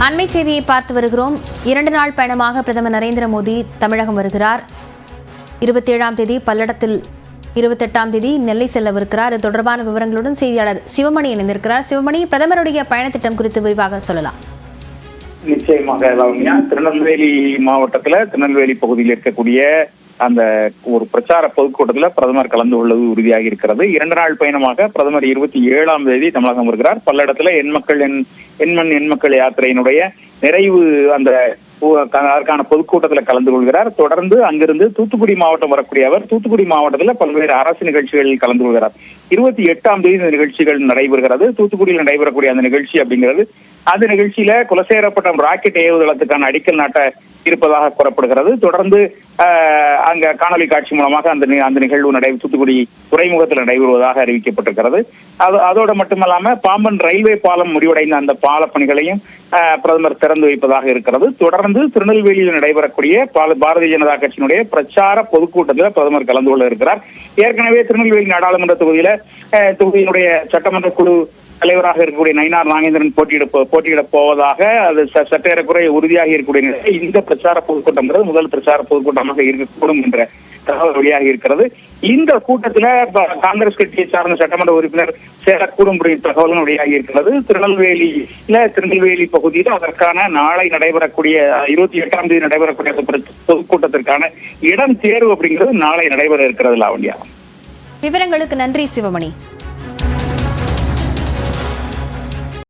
அண்மை செய்தியை பார்த்து வருகிறோம். 2 நாள் பயணமாக பிரதமர் நரேந்திர மோடி தமிழகம் வருகிறார். 27ஆம் தேதி பல்லடத்தில், 28ஆம் தேதி நெல்லை செல்லவிருக்கிறார். இது தொடர்பான விவரங்களுடன் செய்தியாளர் சிவமணி இணைந்திருக்கிறார். சிவமணி, பிரதமருடைய பயணத்திட்டம் குறித்து விரிவாக சொல்லலாம். நிச்சயமாக திருநெல்வேலி மாவட்டத்தில் திருநெல்வேலி பகுதியில் இருக்கக்கூடிய அந்த ஒரு பிரச்சார பொதுக்கூட்டத்தில் பிரதமர் கலந்து கொள்வது உறுதியாகி இருக்கிறது. 2 நாள் பயணமாக பிரதமர் 27ஆம் தேதி தமிழகம் வருகிறார். பல்லடத்துல எண் மக்கள் யாத்திரையினுடைய நிறைவு அதற்கான பொதுக்கூட்டத்தில் கலந்து கொள்கிறார். தொடர்ந்து அங்கிருந்து தூத்துக்குடி மாவட்டம் வரக்கூடிய அவர் தூத்துக்குடி மாவட்டத்தில் பல்வேறு அரசு நிகழ்ச்சிகளில் கலந்து கொள்கிறார். 28ஆம் தேதி இந்த நிகழ்ச்சிகள் நடைபெறுகிறது. தூத்துக்குடியில் நடைபெறக்கூடிய அந்த நிகழ்ச்சி அப்படிங்கிறது, அந்த நிகழ்ச்சியில குலசேகரப்பட்டினம் ராக்கெட் ஏவுதளத்துக்கான அடிக்கல் நாட்ட இருப்பதாக கூறப்படுகிறது. தொடர்ந்து அங்க காணொலி காட்சி மூலமாக அந்த நிகழ்வு தூத்துக்குடி துறைமுகத்தில் நடைபெறுவதாக அறிவிக்கப்பட்டிருக்கிறது. அதோடு மட்டுமல்லாம பாம்பன் ரயில்வே பாலம் முடிவடைந்த அந்த பால பணிகளையும் பிரதமர் திறந்து வைப்பதாக இருக்கிறது. தொடர்ந்து திருநெல்வேலியில் நடைபெறக்கூடிய பாரதிய ஜனதா கட்சியினுடைய பிரச்சார பொதுக்கூட்டத்தில் பிரதமர் கலந்து கொள்ள இருக்கிறார். ஏற்கனவே திருநெல்வேலி நாடாளுமன்ற தொகுதியினுடைய சட்டமன்ற குழு தலைவராக இருக்கக்கூடிய நயினார் நாகேந்திரன் போட்டியிட போவதாக அது சற்றேறக்குறை உறுதியாக இருக்கக்கூடிய நிலையில் இந்த பிரச்சார பொதுக்கூட்டம் முதல் பிரச்சார பொதுக்கூட்டமாக இருக்கக்கூடும் என்ற தகவல் வெளியாக இருக்கிறது. இந்த கூட்டத்தில் காங்கிரஸ் கட்சியை சார்ந்த சட்டமன்ற உறுப்பினர் சேரக்கூடும் தகவலும் வெளியாகி இருக்கிறது. திருநெல்வேலி பகுதியில் அதற்கான நாளை நடைபெறக்கூடிய 28ஆம் தேதி நடைபெறக்கூடிய பொதுக்கூட்டத்திற்கான இடம் தேர்வு அப்படிங்கிறது நாளை நடைபெற இருக்கிறது. லாவண்யா, விவரங்களுக்கு நன்றி சிவமணி.